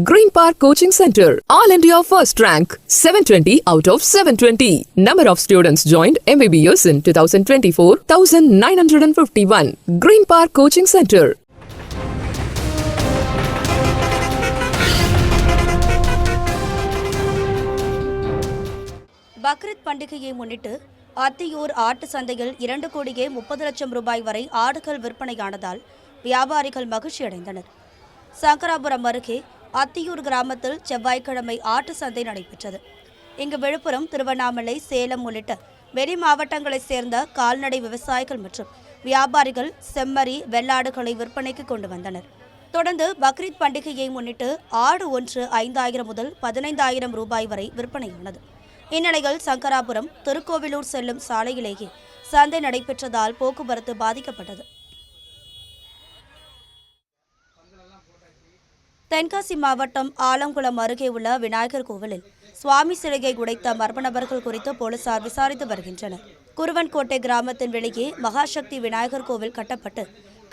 Green Park Coaching Center, All India First Rank, 720 out of 720. Number of students joined MBBS in 2024, 1951. Green Park Coaching Center. Bakrid பண்டிகையை முன்னிட்டு அத்தியூர் ஆட்டு சந்தையில் 2 கோடியே 30 லட்சம் ரூபாய் வரை ஆடுகள் விற்பனையானதால் வியாபாரிகள் மகிழ்ச்சியடைந்தனர். சங்கராபுரம் அருகே அத்தியூர் கிராமத்தில் செவ்வாய்க்கிழமை ஆட்டு சந்தை நடைபெற்றது. இங்கு விழுப்புரம், திருவண்ணாமலை, சேலம் உள்ளிட்ட வெளி மாவட்டங்களைச் சேர்ந்த கால்நடை விவசாயிகள் மற்றும் வியாபாரிகள் செம்மறி, வெள்ளாடுகளை விற்பனைக்கு கொண்டு வந்தனர். தொடர்ந்து பக்ரீத் பண்டிகையை முன்னிட்டு ஆடு ஒன்று 5,000 முதல் 15,000 ரூபாய் வரை விற்பனையானது. இந்நிலையில் சங்கராபுரம் திருக்கோவிலூர் செல்லும் சாலையிலேயே சந்தை நடைபெற்றதால் போக்குவரத்து பாதிக்கப்பட்டது. தென்காசி மாவட்டம் ஆலங்குளம் அருகே உள்ள விநாயகர் கோவிலில் சுவாமி சிலையை உடைத்த மர்ம நபர்கள் குறித்து போலீசார் விசாரித்து வருகின்றனர். குருவன்கோட்டை கிராமத்தின் வெளியே மகாசக்தி விநாயகர் கோவில் கட்டப்பட்டு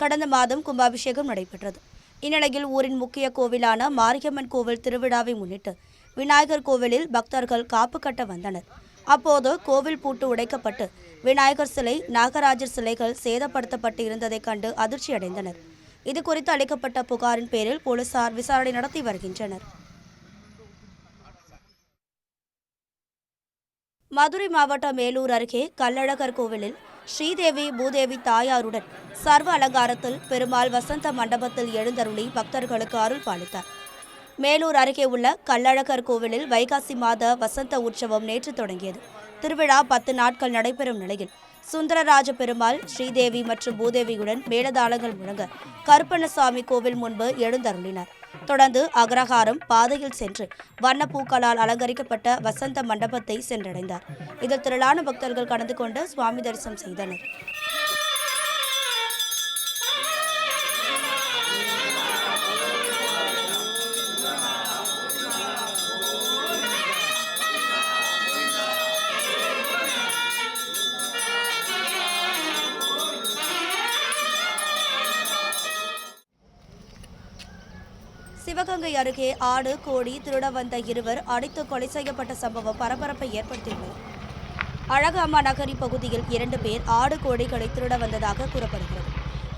கடந்த மாதம் கும்பாபிஷேகம் நடைபெற்றது. இந்நிலையில் ஊரின் முக்கிய கோவிலான மாரியம்மன் கோவில் திருவிழாவை முன்னிட்டு விநாயகர் கோவிலில் பக்தர்கள் காப்பு கட்ட வந்தனர். அப்போது கோவில் பூட்டு உடைக்கப்பட்டு விநாயகர் சிலை, நாகராஜர் சிலைகள் சேதப்படுத்தப்பட்டு இருந்ததைக் கண்டு அதிர்ச்சியடைந்தனர். இதுகுறித்து அளிக்கப்பட்ட புகாரின் பேரில் போலீசார் விசாரணை நடத்தி வருகின்றனர். மதுரை மாவட்டம் மேலூர் அருகே கள்ளழகர் கோவிலில் ஸ்ரீதேவி பூதேவி தாயாருடன் சர்வ அலங்காரத்தில் பெருமாள் வசந்த மண்டபத்தில் எழுந்தருளி பக்தர்களுக்கு அருள் பாலித்தார். மேலூர் அருகே உள்ள கள்ளழகர் கோவிலில் வைகாசி மாத வசந்த உற்சவம் நேற்று தொடங்கியது. திருவிழா 10 நாட்கள் நடைபெறும் நிலையில் சுந்தரராஜ பெருமாள், ஸ்ரீதேவி மற்றும் பூதேவியுடன் மேளதாளங்கள் முழங்க கருப்பண்ணசாமி கோவில் முன்பு எழுந்தருளினார். தொடர்ந்து அக்ரஹாரம் பாதையில் சென்று வண்ணப்பூக்களால் அலங்கரிக்கப்பட்ட வசந்த மண்டபத்தை சென்றடைந்தார். இதில் திரளான பக்தர்கள் கலந்து கொண்டு சுவாமி தரிசனம் செய்தனர். சிவகங்கை அருகே ஆடு, கோழி திருட வந்த 2 அடித்து கொலை செய்யப்பட்ட சம்பவம் பரபரப்பை ஏற்படுத்தியுள்ளது. அழகம்மா நகரி பகுதியில் 2 பேர் ஆடு, கோழிகளை திருட வந்ததாக கூறப்படுகிறது.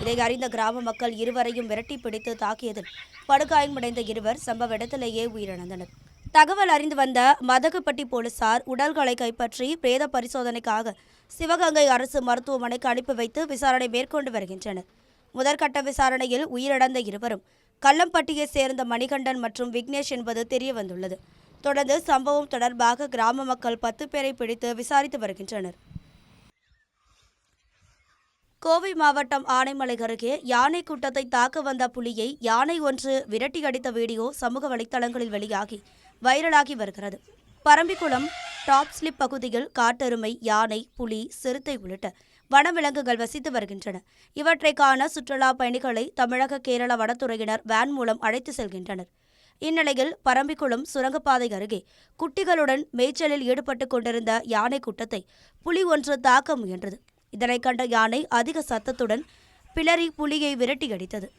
இதை அறிந்த கிராம மக்கள் இருவரையும் விரட்டி பிடித்து தாக்கியதில் படுகாயமடைந்த 2 சம்பவ இடத்திலேயே உயிரிழந்தனர். தகவல் அறிந்து வந்த மதகுப்பட்டி போலீசார் உடல்களை கைப்பற்றி பிரேத பரிசோதனைக்காக சிவகங்கை அரசு மருத்துவமனைக்கு அனுப்பி வைத்து விசாரணை மேற்கொண்டு வருகின்றனர். முதற்கட்ட விசாரணையில் உயிரிழந்த 2 கல்லம்பட்டியை சேர்ந்த மணிகண்டன் மற்றும் விக்னேஷ் என்பது தெரியவந்துள்ளது. தொடர்ந்து சம்பவம் தொடர்பாக கிராம மக்கள் 10 பேரை பிடித்து விசாரித்து வருகின்றனர். கோவை மாவட்டம் ஆனைமலை அருகே யானை கூட்டத்தை தாக்க வந்த புலியை யானை ஒன்று விரட்டி அடித்த வீடியோ சமூக வலைதளங்களில் வெளியாகி வைரலாகி வருகிறது. பரம்பிக்குளம் டாப் ஸ்லிப் பகுதியில் காட்டெருமை, யானை, புலி, சிறுத்தை உள்ளிட்ட வனவிலங்குகள் வசித்து வருகின்றன. இவற்றை காண சுற்றுலா பயணிகளை தமிழக, கேரள வனத்துறையினர் வேன் மூலம் அழைத்து செல்கின்றனர். இந்நிலையில் பரம்பிக்குளம் சுரங்கப்பாதை அருகே குட்டிகளுடன் மேய்ச்சலில் ஈடுபட்டு கொண்டிருந்த யானை கூட்டத்தை புலி ஒன்று தாக்க முயன்றது. இதனை கண்ட யானை அதிக சத்தத்துடன் பிளறி புலியை விரட்டி அடித்தது.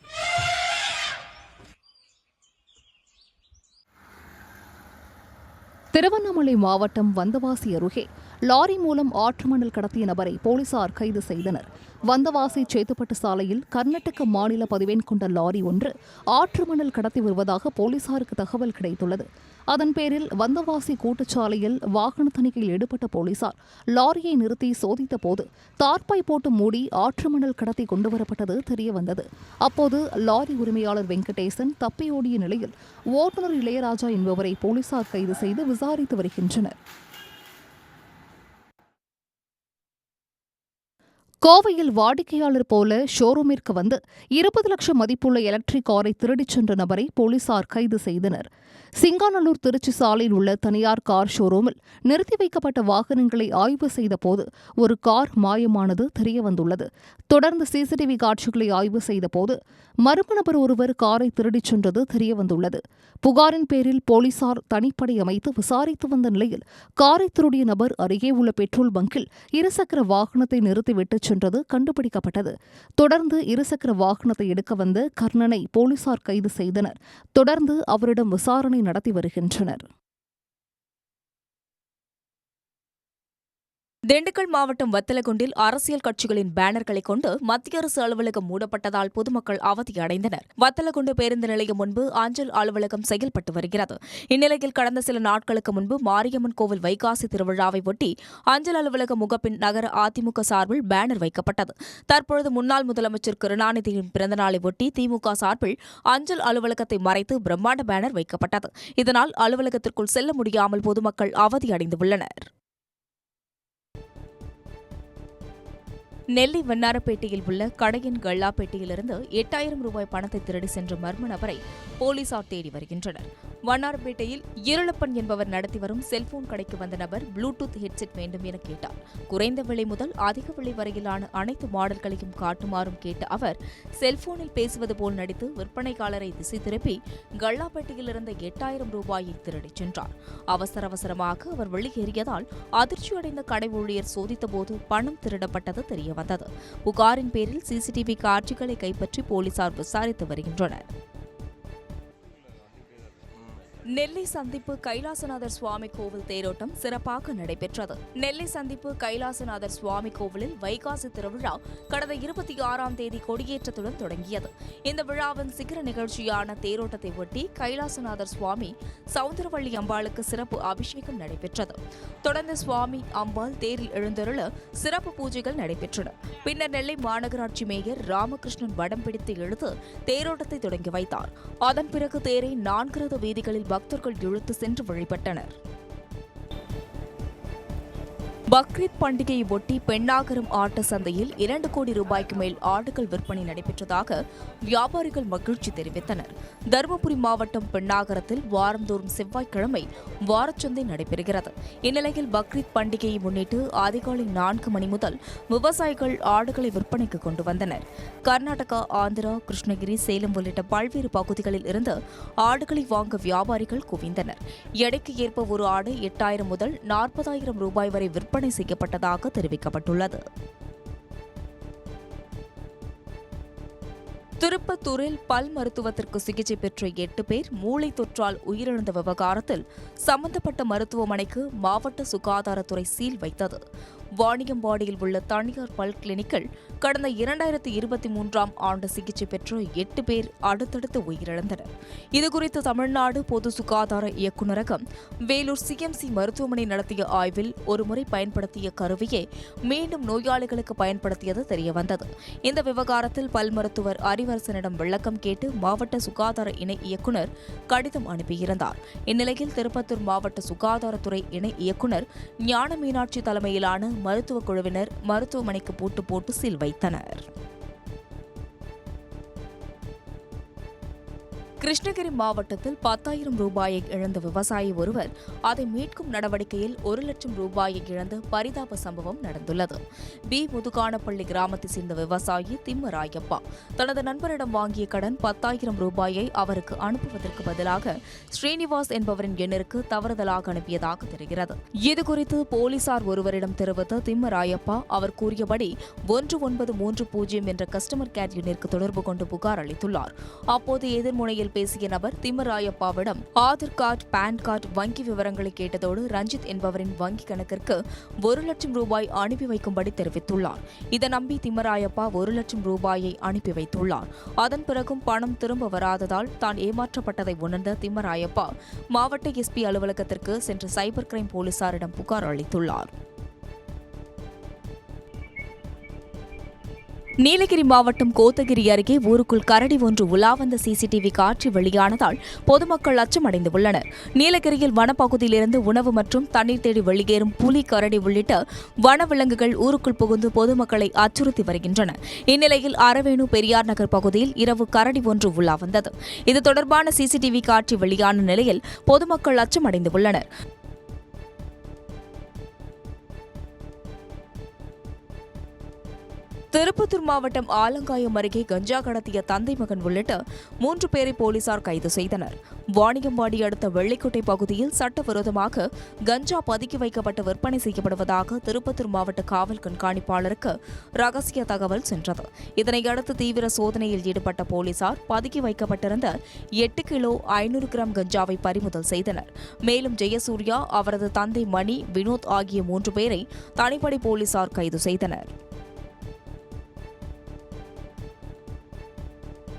திருவண்ணாமலை மாவட்டம் வந்தவாசி அருகே லாரி மூலம் ஆற்று மணல் கடத்திய நபரை போலீசார் கைது செய்தனர். வந்தவாசி சேத்துப்பட்டு சாலையில் கர்நாடக மாநில பதிவெண் கொண்ட லாரி ஒன்று ஆற்று மணல் கடத்தி வருவதாக போலீசாருக்கு தகவல் கிடைத்துள்ளது. அதன் பேரில் வந்தவாசி கூட்டுச்சாலையில் வாகன தணிக்கையில் ஈடுபட்ட போலீசார் லாரியை நிறுத்தி சோதித்த போது தார்பாய் போட்டு மூடி ஆற்று மணல் கடத்தி கொண்டுவரப்பட்டது தெரியவந்தது. அப்போது லாரி உரிமையாளர் வெங்கடேசன் தப்பியோடிய நிலையில் ஓட்டுநர் இளையராஜா என்பவரை போலீசார் கைது செய்து விசாரித்து வருகின்றனர். கோவையில் வாடிக்கையாளர் போல ஷோரூமிற்கு வந்து 20 லட்சம் மதிப்புள்ள எலக்ட்ரிக் காரை திருடிச் சென்ற நபரை போலீசார் கைது செய்தனர். சிங்காநல்லூர் திருச்சி சாலையில் உள்ள தனியார் கார் ஷோரூமில் நிறுத்தி வைக்கப்பட்ட வாகனங்களை ஆய்வு செய்தபோது ஒரு கார் மாயமானது தெரியவந்துள்ளது. தொடர்ந்து சிசிடிவி காட்சிகளை ஆய்வு செய்தபோது மர்ம நபர் ஒருவர் காரை திருடிச் சென்றது தெரியவந்துள்ளது. புகாரின் பேரில் போலீசார் தனிப்படை அமைத்து விசாரித்து வந்த நிலையில் காரை திருடிய நபர் அருகே உள்ள பெட்ரோல் பங்கில் இருசக்கர வாகனத்தை நிறுத்திவிட்டுச் சென்றது கண்டுபிடிக்கப்பட்டது. தொடர்ந்து இருசக்கர வாகனத்தை எடுக்க வந்த கர்ணனை போலீசார் கைது செய்தனர். தொடர்ந்து அவரிடம் விசாரணை நடத்தி வருகின்றனர். திண்டுக்கல் மாவட்டம் வத்தலகுண்டில் அரசியல் கட்சிகளின் பேனர்களை கொண்டு மத்திய அரசு அலுவலகம் மூடப்பட்டதால் பொதுமக்கள் அவதியடைந்தனர். வத்தலகுண்டு பேருந்து நிலையம் முன்பு அஞ்சல் அலுவலகம் செயல்பட்டு வருகிறது. இந்நிலையில் கடந்த சில நாட்களுக்கு முன்பு மாரியம்மன் கோவில் வைகாசி திருவிழாவை ஒட்டி அஞ்சல் அலுவலக முகப்பின் நகர அதிமுக சார்பில் பேனர் வைக்கப்பட்டது. தற்பொழுது முன்னாள் முதலமைச்சர் கருணாநிதியின் பிறந்தநாளை ஒட்டி திமுக சார்பில் அஞ்சல் அலுவலகத்தை மறைத்து பிரம்மாண்ட பேனர் வைக்கப்பட்டது. இதனால் அலுவலகத்திற்குள் செல்ல முடியாமல் பொதுமக்கள் அவதியடைந்துள்ளனர். நெல்லை வண்ணாரப்பேட்டையில் உள்ள கடையின் கல்லாப்பேட்டையிலிருந்து 8000 ரூபாய் பணத்தை திருடி சென்ற மர்ம நபரை போலீசார் தேடி வருகின்றனர். வண்ணாரப்பேட்டையில் ஈரலப்பன் என்பவர் நடத்தி வரும் செல்போன் கடைக்கு வந்த நபர் ப்ளூடூத் ஹெட்செட் வேண்டும் என கேட்டார். குறைந்த விலை முதல் அதிக விலை வரையிலான அனைத்து மாடல்களையும் காட்டுமாறும் கேட்ட அவர் செல்போனில் பேசுவது போல் நடித்து விற்பனையாளரை திசை திருப்பி கல்லாப்பேட்டையில் இருந்த 8000 ரூபாயை திருடிச் சென்றார். அவசரமாக அவர் வெளியேறியதால் அதிர்ச்சியடைந்த கடை ஊழியர் சோதித்தபோது பணம் திருடப்பட்டது தெரிய வந்தது. புகாரின் பேரில் சிசிடிவி காட்சிகளை கைப்பற்றி போலீசார் விசாரித்து வருகின்றனர். நெல்லை சந்திப்பு கைலாசநாதர் சுவாமி கோவில் தேரோட்டம் சிறப்பாக நடைபெற்றது. நெல்லை சந்திப்பு கைலாசநாதர் சுவாமி கோவிலில் வைகாசி திருவிழா கடந்த 26ஆம் தேதி கொடியேற்றத்துடன் தொடங்கியது. இந்த விழாவின் சிகர நிகழ்ச்சியான தேரோட்டத்தை ஒட்டி கைலாசநாதர் சுவாமி சவுந்தரவள்ளி அம்பாளுக்கு சிறப்பு அபிஷேகம் நடைபெற்றது. தொடர்ந்து சுவாமி அம்பாள் தேரில் எழுந்தருள சிறப்பு பூஜைகள் நடைபெற்றன. பின்னர் நெல்லை மாநகராட்சி மேயர் ராமகிருஷ்ணன் வடம் பிடித்து இழுத்து தேரோட்டத்தை தொடங்கி வைத்தார். அதன் பிறகு தேரை 4 ரத வீதிகளில் பக்தர்கள் இழுத்து சென்று வழிபட்டனர். பக்ரீத் பண்டிகையை ஒட்டி பெண்ணாகரம் ஆட்டு சந்தையில் 2 கோடி ரூபாய்க்கு மேல் ஆடுகள் விற்பனை நடைபெற்றதாக வியாபாரிகள் மகிழ்ச்சி தெரிவித்தனர். தருமபுரி மாவட்டம் பெண்ணாகரத்தில் வாரந்தோறும் செவ்வாய்க்கிழமை வாரச்சந்தை நடைபெறுகிறது. இந்நிலையில் பக்ரீத் பண்டிகையை முன்னிட்டு அதிகாலை 4 மணி முதல் விவசாயிகள் ஆடுகளை விற்பனைக்கு கொண்டு வந்தனர். கர்நாடகா, ஆந்திரா, கிருஷ்ணகிரி, சேலம் உள்ளிட்ட பல்வேறு பகுதிகளில் இருந்து ஆடுகளை வாங்க வியாபாரிகள் குவிந்தனர். எடைக்கு ஏற்ப ஒரு ஆடு 8000 முதல் 40,000 ரூபாய் வரை விற்பனை செய்யப்பட்டதாக தெரிவிக்கப்பட்டுள்ளது. திருப்பத்தூரில் பல் மருத்துவத்திற்கு சிகிச்சை பெற்ற 8 பேர் மூளை தொற்றால் உயிரிழந்த விவகாரத்தில் சம்பந்தப்பட்ட மருத்துவமனைக்கு மாவட்ட சுகாதாரத்துறை சீல் வைத்தது. வாணியம்பாடியில் உள்ள தனியார் பல் கிளினிக்கில் கடந்த 2023ஆம் ஆண்டு சிகிச்சை பெற்ற 8 பேர் அடுத்தடுத்து உயிரிழந்தனர். இதுகுறித்து தமிழ்நாடு பொது சுகாதார இயக்குநரகம் வேலூர் சிஎம்சி மருத்துவமனை நடத்திய ஆய்வில் ஒருமுறை பயன்படுத்திய கருவியை மீண்டும் நோயாளிகளுக்கு பயன்படுத்தியது தெரியவந்தது. இந்த விவகாரத்தில் பல் மருத்துவர் அறிவரசனிடம் விளக்கம் கேட்டு மாவட்ட சுகாதார இணை இயக்குநர் கடிதம் அனுப்பியிருந்தார். இந்நிலையில் திருப்பத்தூர் மாவட்ட சுகாதாரத்துறை இணை இயக்குநர் ஞான மீனாட்சி தலைமையிலான மருத்துவக் குழுவினர் மருத்துவமனைக்கு பூட்டு போட்டு சீல் வைத்தனர். கிருஷ்ணகிரி மாவட்டத்தில் 10,000 ரூபாயை இழந்த விவசாயி ஒருவர் அதை மீட்கும் நடவடிக்கையில் 1 லட்சம் ரூபாயை இழந்த பரிதாப சம்பவம் நடந்துள்ளது. பி. முதுகானப்பள்ளி கிராமத்தை சேர்ந்த விவசாயி திம்மராயப்பா தனது நண்பரிடம் வாங்கிய கடன் 10,000 ரூபாயை அவருக்கு அனுப்புவதற்கு பதிலாக ஸ்ரீனிவாஸ் என்பவரின் எண்ணிற்கு தவறுதலாக அனுப்பியதாக தெரிகிறது. இதுகுறித்து போலீசார் ஒருவரிடம் தெரிவித்த திம்மராயப்பா அவர் கூறியபடி 1930 என்ற கஸ்டமர் கேர் எண்ணிற்கு தொடர்பு கொண்டு புகார் அளித்துள்ளார். அப்போது எதிர்முனையில் பேசிய நபர் திம்மராயப்பாவிடம் ஆதார் கார்டு, பான் கார்டு, வங்கி விவரங்களை கேட்டதோடு ரஞ்சித் என்பவரின் வங்கி கணக்கிற்கு 1 லட்சம் ரூபாய் அனுப்பி வைக்கும்படி தெரிவித்துள்ளார். இதை நம்பி திம்மராயப்பா 1 லட்சம் ரூபாயை அனுப்பி வைத்துள்ளார். அதன் பிறகும் பணம் திரும்ப வராததால் தான் ஏமாற்றப்பட்டதை உணர்ந்த திம்மராயப்பா மாவட்ட எஸ்பி அலுவலகத்திற்கு சென்று சைபர் கிரைம் போலீசாரிடம் புகார் அளித்துள்ளார். நீலகிரி மாவட்டம் கோத்தகிரி அருகே ஊருக்குள் கரடி ஒன்று உலா வந்த சிசிடிவி காட்சி வெளியானதால் பொதுமக்கள் அச்சமடைந்து உள்ளனர். நீலகிரியில் வனப்பகுதியிலிருந்து உணவு மற்றும் தண்ணீர் தேடி வெளியேறும் புலி, கரடி உள்ளிட்ட வனவிலங்குகள் ஊருக்குள் புகுந்து பொதுமக்களை அச்சுறுத்தி வருகின்றன. இந்நிலையில் அரவேணு பெரியார் நகர் பகுதியில் இரவு கரடி ஒன்று உலா வந்தது. இது தொடர்பான சிசிடிவி காட்சி வெளியான நிலையில் பொதுமக்கள் அச்சமடைந்து உள்ளனர். திருப்பத்தூர் மாவட்டம் ஆலங்காயம் அருகே கஞ்சா கடத்திய தந்தை மகன் உள்ளிட்ட 3 பேரை போலீசார் கைது செய்தனர். வாணியம்பாடி அடுத்த வெள்ளிக்கோட்டை பகுதியில் சட்டவிரோதமாக கஞ்சா பதுக்கி வைக்கப்பட்டு விற்பனை செய்யப்படுவதாக திருப்பத்தூர் மாவட்ட காவல் கண்காணிப்பாளருக்கு ரகசிய தகவல் சென்றது. இதனையடுத்து தீவிர சோதனையில் ஈடுபட்ட போலீசார் பதுக்கி வைக்கப்பட்டிருந்த 8 கிலோ 500 கிராம் கஞ்சாவை பறிமுதல் செய்தனர். மேலும் ஜெயசூர்யா, அவரது தந்தை மணி, வினோத் ஆகிய 3 பேரை தனிப்படை போலீசார் கைது செய்தனர்.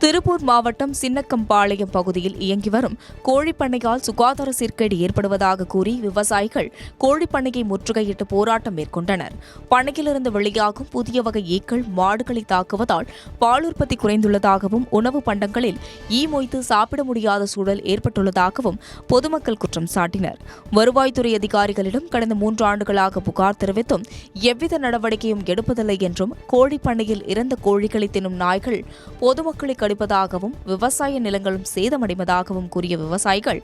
திருப்பூர் மாவட்டம் சின்னக்கம்பாளையம் பகுதியில் இயங்கி வரும் கோழிப்பண்ணையால் சுகாதார சீர்கேடு ஏற்படுவதாக கூறி விவசாயிகள் கோழிப்பண்ணையை முற்றுகையிட்டு போராட்டம் மேற்கொண்டனர். பண்ணையிலிருந்து வெளியாகும் புதிய வகை ஈக்கள் மாடுகளை தாக்குவதால் பால் உற்பத்தி குறைந்துள்ளதாகவும் உணவு பண்டங்களில் ஈ மொய்த்து சாப்பிட முடியாத சூழல் ஏற்பட்டுள்ளதாகவும் பொதுமக்கள் குற்றம் சாட்டினர். வருவாய்த்துறை அதிகாரிகளிடம் கடந்த 3 ஆண்டுகளாக புகார் தெரிவித்தும் எவ்வித நடவடிக்கையும் எடுப்பதில்லை என்றும் கோழிப்பண்ணையில் இறந்த கோழிகளை தின்னும் நாய்கள் பொதுமக்களை கடிப்பதாகவும் விவசாய நிலங்களும் சேதமடைவதாகவும் கூறிய விவசாயிகள்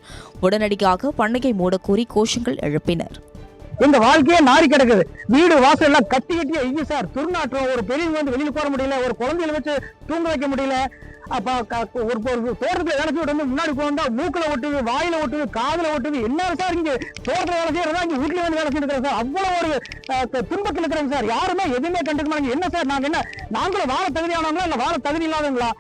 உடனடியாக பண்ணையை மூடக்கோரி கோஷங்கள் எழுப்பினர். இந்த வாழ்க்கையே நாரி கிடக்குது. வீடு வாசல் எல்லாம் கட்டி ஐயோ சார், துர்நாற்றம். ஒரு பெரியவங்க வந்து வெளியில போற முடியல, ஒரு குழந்தைகளை வச்சு தூங்க வைக்க முடியல. அப்ப ஒரு தோட்டத்துல வேலை செய்ய வந்து முன்னாடி போந்தா மூக்குல ஒட்டுது, வாயில ஒட்டுது, காதுல ஒட்டுது. என்ன சார் இங்க தோட்டத்துல வேலை செய்யறதா, இங்க வீட்டுல வந்து வேலை செய்யறோம் சார். அவ்வளவு ஒரு துன்பத்தில் இருக்கிறோம் சார். யாருமே எதுவுமே கண்டுக்க மாட்டாங்க. என்ன சார் நாங்க என்ன, நாங்களும் வாழ தகுதியானவங்களா இல்ல வாழ தகுதி இல்லாதவங்களா?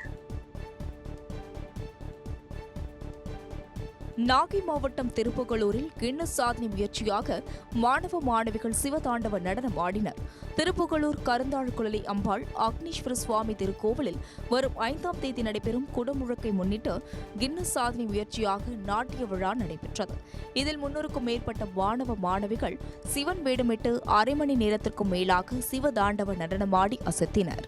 நாகை மாவட்டம் திருப்புகலூரில் கின்னஸ் சாதனை முயற்சியாக மாணவ மாணவிகள் சிவதாண்டவ நடனம் ஆடினர். திருப்புகலூர் கருந்தாழ்குழலி அம்பாள் அக்னீஸ்வர சுவாமி திருக்கோவிலில் வரும் 5ஆம் தேதி நடைபெறும் குடமுழக்கை முன்னிட்டு கின்னஸ் சாதனை முயற்சியாக நாட்டிய விழா நடைபெற்றது. இதில் 300க்கும் மேற்பட்ட மாணவ மாணவிகள் சிவன் வேடமிட்டு அரை மணி நேரத்திற்கும் மேலாக சிவதாண்டவ நடனமாடி அசத்தினர்.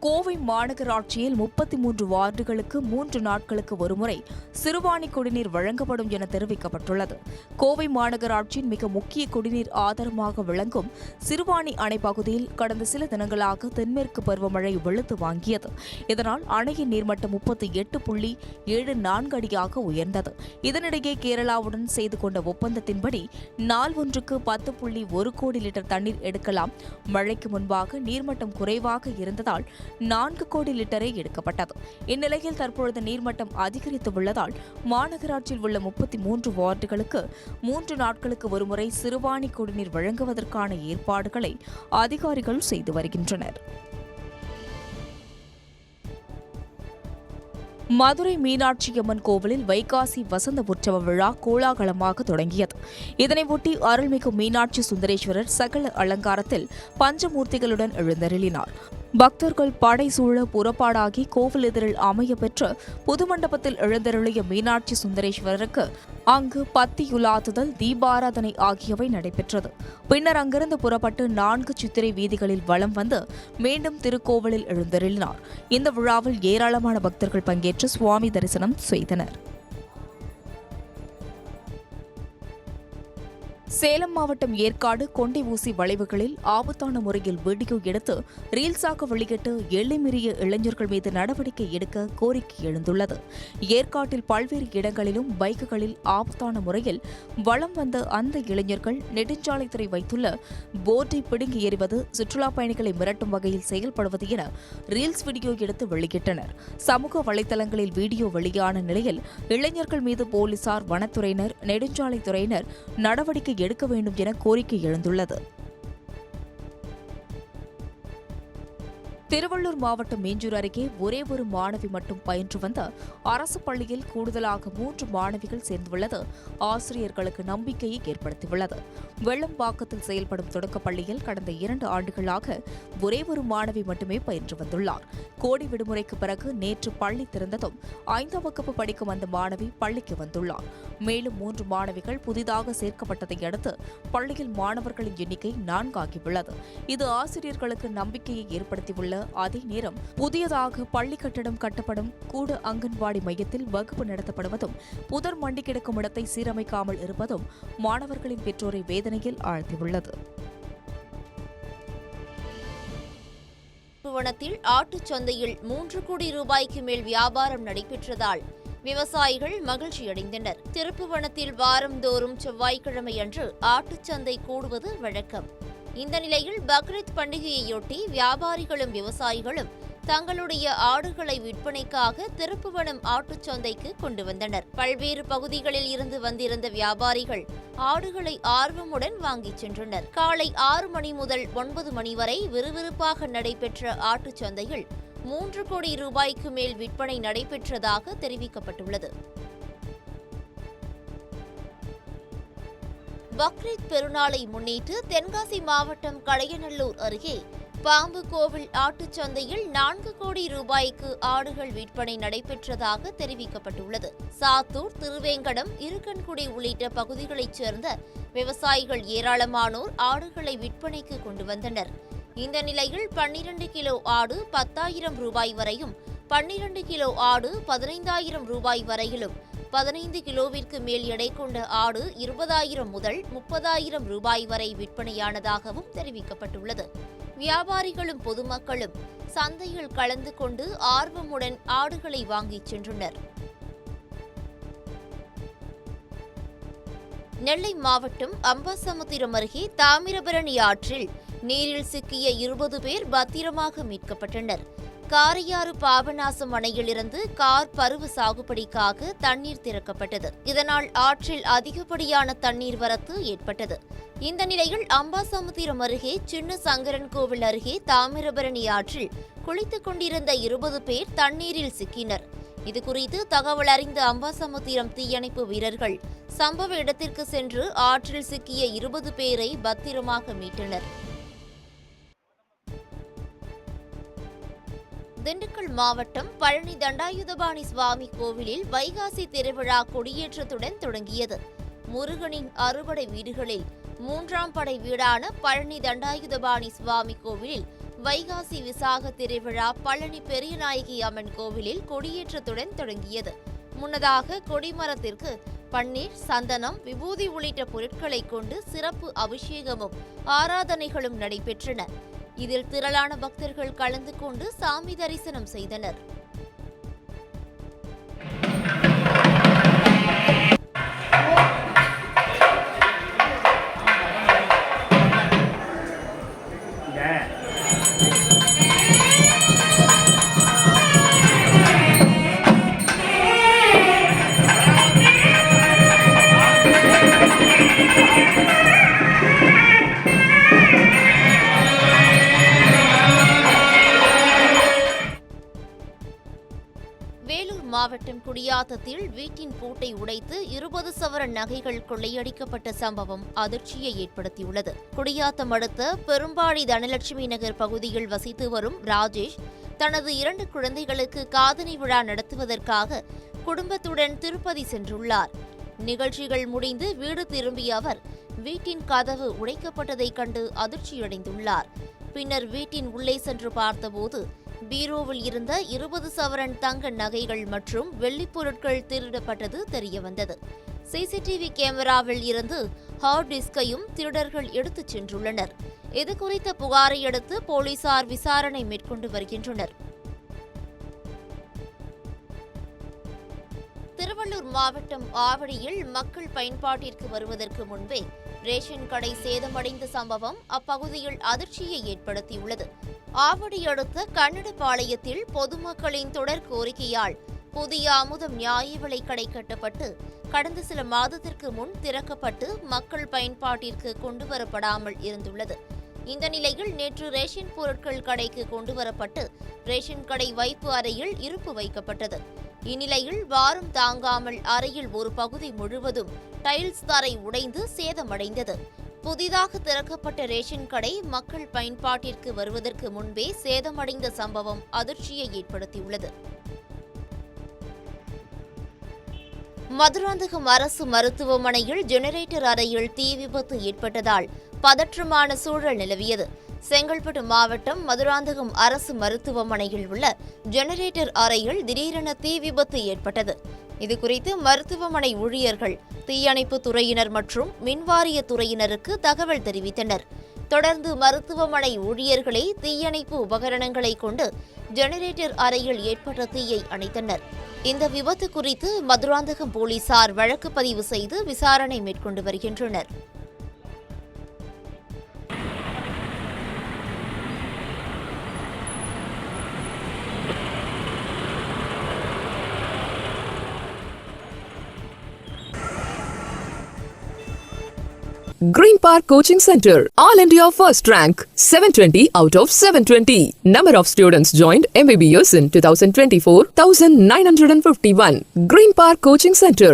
கோவை மாநகராட்சியில் 33 வார்டுகளுக்கு 3 நாட்களுக்கு ஒருமுறை சிறுவாணி குடிநீர் வழங்கப்படும் என தெரிவிக்கப்பட்டுள்ளது. கோவை மாநகராட்சியின் மிக முக்கிய குடிநீர் ஆதாரமாக விளங்கும் சிறுவாணி அணை பகுதியில் கடந்த சில தினங்களாக தென்மேற்கு பருவமழை வெளுத்து வாங்கியது. இதனால் அணையின் நீர்மட்டம் 38.74 அடியாக உயர்ந்தது. இதனிடையே கேரளாவுடன் செய்து கொண்ட ஒப்பந்தத்தின்படி நாள் ஒன்றுக்கு 10.1 கோடி லிட்டர் தண்ணீர் எடுக்கலாம். மழைக்கு முன்பாக நீர்மட்டம் குறைவாக இருந்ததால் 4 கோடி லிட்டரே எடுக்கப்பட்டது. இந்நிலையில் தற்பொழுது நீர்மட்டம் அதிகரித்துள்ளதால் மாநகராட்சியில் உள்ள 33 வார்டுகளுக்கு 3 நாட்களுக்கு ஒருமுறை சிறுவாணி குடிநீர் வழங்குவதற்கான ஏற்பாடுகளை அதிகாரிகள் செய்து வருகின்றனர். மதுரை மீனாட்சியம்மன் கோவிலில் வைகாசி வசந்த உற்சவ விழா கோலாகலமாக தொடங்கியது. இதனையொட்டி அருள்மிகு மீனாட்சி சுந்தரேஸ்வரர் சகல அலங்காரத்தில் பஞ்சமூர்த்திகளுடன் எழுந்தருளினார். பக்தர்கள் படை சூழ புறப்பாடாகி கோவில் எதிரில் அமைய பெற்ற புது மண்டபத்தில் எழுந்தருளிய மீனாட்சி சுந்தரேஸ்வரருக்கு அங்கு பத்தியுலாத்துதல், தீபாராதனை ஆகியவை நடைபெற்றது. பின்னர் அங்கிருந்து புறப்பட்டு 4 சித்திரை வீதிகளில் வலம் வந்து மீண்டும் திருக்கோவிலில் எழுந்தருளினார். இந்த விழாவில் ஏராளமான பக்தர்கள் பங்கேற்று சுவாமி தரிசனம் செய்தனர். சேலம் மாவட்டம் ஏற்காடு கொண்டை ஊசி வளைவுகளில் ஆபத்தான முறையில் வீடியோ எடுத்து ரீல்ஸாக வெளியிட்டு எல்லை மீறிய இளைஞர்கள் மீது நடவடிக்கை எடுக்க கோரிக்கை எழுந்துள்ளது. ஏற்காட்டில் பல்வேறு இடங்களிலும் பைக்குகளில் ஆபத்தான முறையில் வலம் வந்த அந்த இளைஞர்கள் நெடுஞ்சாலைத்துறை வைத்துள்ள போர்டை பிடுங்கி எறிவது, சுற்றுலா பயணிகளை மிரட்டும் வகையில் செயல்படுவது என ரீல்ஸ் வீடியோ எடுத்து வெளியிட்டனர். சமூக வலைதளங்களில் வீடியோ வெளியான நிலையில் இளைஞர்கள் மீது போலீசார், வனத்துறையினர், நெடுஞ்சாலைத்துறையினர் நடவடிக்கை எடுக்க வேண்டும் என கோரிக்கை எழுந்துள்ளது. திருவள்ளூர் மாவட்டம் மீஞ்சூர் அருகே ஒரே ஒரு மாணவி மட்டும் பயின்று வந்த அரசு பள்ளியில் கூடுதலாக 3 மாணவிகள் சேர்ந்துள்ளது ஆசிரியர்களுக்கு நம்பிக்கையை ஏற்படுத்தியுள்ளது. வெள்ளம்பாக்கத்தில் செயல்படும் தொடக்கப் பள்ளியில் கடந்த 2 ஆண்டுகளாக ஒரே ஒரு மாணவி மட்டுமே பயின்று வந்துள்ளார். கோடை விடுமுறைக்கு பிறகு நேற்று பள்ளி திறந்ததும் 5ஆம் வகுப்பு படிக்கும் அந்த மாணவி பள்ளிக்கு வந்துள்ளார். மேலும் 3 மாணவிகள் புதிதாக சேர்க்கப்பட்டதை அடுத்து பள்ளியில் மாணவர்களின் எண்ணிக்கை 4 ஆகியுள்ளது. இது ஆசிரியர்களுக்கு நம்பிக்கையை ஏற்படுத்தியுள்ள அதே நேரம் புதியதாக பள்ளி கட்டடம் கட்டப்படும் கூட அங்கன்வாடி மையத்தில் வகுப்பு நடத்தப்படுவதும் புதர் மண்டி கிடக்கும் இடத்தை சீரமைக்காமல் இருப்பதும் மாணவர்களின் பெற்றோரை வேதனையில் ஆழ்த்தியுள்ளது. திருப்புவனத்தில் ஆட்டுச் சந்தையில் 3 கோடி ரூபாய்க்கு மேல் வியாபாரம் நடைபெற்றதால் விவசாயிகள் மகிழ்ச்சியடைந்தனர். திருப்புவனத்தில் வாரந்தோறும் செவ்வாய்க்கிழமை அன்று ஆட்டுச்சந்தை கூடுவது வழக்கம். இந்த நிலையில் பக்ரீத் பண்டிகையையொட்டி வியாபாரிகளும் விவசாயிகளும் தங்களுடைய ஆடுகளை விற்பனைக்காக திருப்புவனம் ஆட்டுச் சந்தைக்கு கொண்டு வந்தனர். பல்வேறு பகுதிகளில் இருந்து வந்திருந்த வியாபாரிகள் ஆடுகளை ஆர்வமுடன் வாங்கிச் சென்றனர். காலை 6 மணி முதல் 9 மணி வரை விறுவிறுப்பாக நடைபெற்ற ஆட்டுச் சந்தையில் 3 கோடி ரூபாய்க்கு மேல் விற்பனை நடைபெற்றதாக தெரிவிக்கப்பட்டுள்ளது. பக்ரீத் பெருநாளை முன்னிட்டு தென்காசி மாவட்டம் கடையநல்லூர் அருகே பாம்பு கோவில் ஆட்டுச் சந்தையில் 4 கோடி ரூபாய்க்கு ஆடுகள் விற்பனை நடைபெற்றதாக தெரிவிக்கப்பட்டுள்ளது. சாத்தூர், திருவேங்கடம், இருக்கன்குடி உள்ளிட்ட பகுதிகளைச் சேர்ந்த விவசாயிகள் ஏராளமானோர் ஆடுகளை விற்பனைக்கு கொண்டு வந்தனர். இந்த நிலையில் 12 கிலோ ஆடு 10,000 ரூபாய் வரையும், 12 கிலோ ஆடு 15,000 ரூபாய் வரையிலும், 15 கிலோவிற்கு மேல் எடை கொண்ட ஆடு 20,000 முதல் 30,000 ரூபாய் வரை விற்பனையானதாகவும் தெரிவிக்கப்பட்டுள்ளது. வியாபாரிகளும் பொதுமக்களும் சந்தையில் கலந்து கொண்டு ஆர்வமுடன் ஆடுகளை வாங்கிச் சென்றனர். நெல்லை மாவட்டம் அம்பாசமுத்திரம் அருகே தாமிரபரணி ஆற்றில் நீரில் சிக்கிய 20 பேர் பத்திரமாக மீட்கப்பட்டனர். காரையாறு பாபநாசம் அணையிலிருந்து கார் பருவ சாகுபடிக்காக தண்ணீர் திறக்கப்பட்டது. இதனால் ஆற்றில் அதிகப்படியான தண்ணீர் வரத்து ஏற்பட்டது. இந்த நிலையில் அம்பாசமுத்திரம் அருகே சின்ன சங்கரன் கோவில் அருகே தாமிரபரணி ஆற்றில் குளித்துக் கொண்டிருந்த 20 பேர் தண்ணீரில் சிக்கினர். இதுகுறித்து தகவல் அறிந்த அம்பாசமுத்திரம் தீயணைப்பு வீரர்கள் சம்பவ இடத்திற்கு சென்று ஆற்றில் சிக்கிய 20 பேரை பத்திரமாக மீட்டனர். திண்டுக்கல் மாவட்டம் பழனி தண்டாயுதபாணி சுவாமி கோவிலில் வைகாசி திருவிழா கொடியேற்றத்துடன் தொடங்கியது. முருகனின் அறுபடை வீடுகளில் 3ஆம் படை வீடான பழனி தண்டாயுதபாணி சுவாமி கோவிலில் வைகாசி விசாக திருவிழா பழனி பெரியநாயகி அம்மன் கோவிலில் கொடியேற்றத்துடன் தொடங்கியது. முன்னதாக கொடிமரத்திற்கு பன்னீர், சந்தனம், விபூதி உள்ளிட்ட பொருட்களை கொண்டு சிறப்பு அபிஷேகமும் ஆராதனைகளும் நடைபெற்றன. இதில் திரளான பக்தர்கள் கலந்து கொண்டு சாமி தரிசனம் செய்தனர். மாவட்டம் குடியாத்தத்தில் வீட்டின் பூட்டை உடைத்து 20 சவரன் நகைகள் கொள்ளையடிக்கப்பட்ட சம்பவம் அதிர்ச்சியை ஏற்படுத்தியுள்ளது. குடியாத்தம் அடுத்த பெரும்பாடி தனலட்சுமி நகர் பகுதியில் வசித்து வரும் ராஜேஷ் தனது 2 குழந்தைகளுக்கு காதணி விழா நடத்துவதற்காக குடும்பத்துடன் திருப்பதி சென்றுள்ளார். நிகழ்ச்சிகள் முடிந்து வீடு திரும்பிய அவர் வீட்டின் கதவு உடைக்கப்பட்டதைக் கண்டு அதிர்ச்சியடைந்துள்ளார். பின்னர் வீட்டின் உள்ளே சென்று பார்த்தபோது பீரோவில் இருந்த 20 சவரன் தங்க நகைகள் மற்றும் வெள்ளிப் பொருட்கள் திருடப்பட்டது தெரியவந்தது. சிசிடிவி கேமராவில் இருந்து ஹார்ட் டிஸ்கையும் திருடர்கள் எடுத்துச் சென்றுள்ளனர். இதுகுறித்த புகாரை அடுத்து போலீசார் விசாரணை மேற்கொண்டு வருகின்றனர். திருவள்ளூர் மாவட்டம் ஆவடியில் மக்கள் பயன்பாட்டிற்கு வருவதற்கு முன்பே ரேஷன் கடை சேதமடைந்த சம்பவம் அப்பகுதியில் அதிர்ச்சியை ஏற்படுத்தியுள்ளது. ஆவடி அடுத்த கன்னடபாளையத்தில் பொதுமக்களின் தொடர் கோரிக்கையால் புதிய அமுதம் நியாய விலைக் கடை கட்டப்பட்டு கடந்த சில மாதத்திற்கு முன் திறக்கப்பட்டு மக்கள் பயன்பாட்டிற்கு கொண்டுவரப்படாமல் இருந்துள்ளது. இந்த நிலையில் நேற்று ரேஷன் பொருட்கள் கடைக்கு கொண்டுவரப்பட்டு ரேஷன் கடை வைப்பு அறையில் இருப்பு வைக்கப்பட்டது. இந்நிலையில் வாரம் தாங்காமல் அறையில் ஒரு பகுதி முழுவதும் டைல்ஸ் தரை உடைந்து சேதமடைந்தது. புதிதாக திறக்கப்பட்ட ரேஷன் கடை மக்கள் பயன்பாட்டிற்கு வருவதற்கு முன்பே சேதமடைந்த சம்பவம் அதிர்ச்சியை ஏற்படுத்தியுள்ளது. மதுராந்தகம் அரசு மருத்துவமனையில் ஜெனரேட்டர் அறையில் தீ விபத்து ஏற்பட்டதால் பதற்றமான சூழல் நிலவியது. செங்கல்பட்டு மாவட்டம் மதுராந்தகம் அரசு மருத்துவமனையில் உள்ள ஜெனரேட்டர் அறையில் திடீரென தீ விபத்து ஏற்பட்டது. இதுகுறித்து மருத்துவமனை ஊழியர்கள், தீயணைப்பு துறையினர் மற்றும் மின்வாரிய துறையினருக்கு தகவல் தெரிவித்தனர். தொடர்ந்து மருத்துவமனை ஊழியர்களே தீயணைப்பு உபகரணங்களை கொண்டு ஜெனரேட்டர் அறையில் ஏற்பட்ட தீயை அணைத்தனர். இந்த விபத்து குறித்து மதுராந்தகம் போலீசார் வழக்கு பதிவு செய்து விசாரணை மேற்கொண்டு வருகின்றனர். Green Park Coaching Center, All India First Rank, 720 out of 720. Number of students joined MBBS in 2024, 1951. Green Park Coaching Center.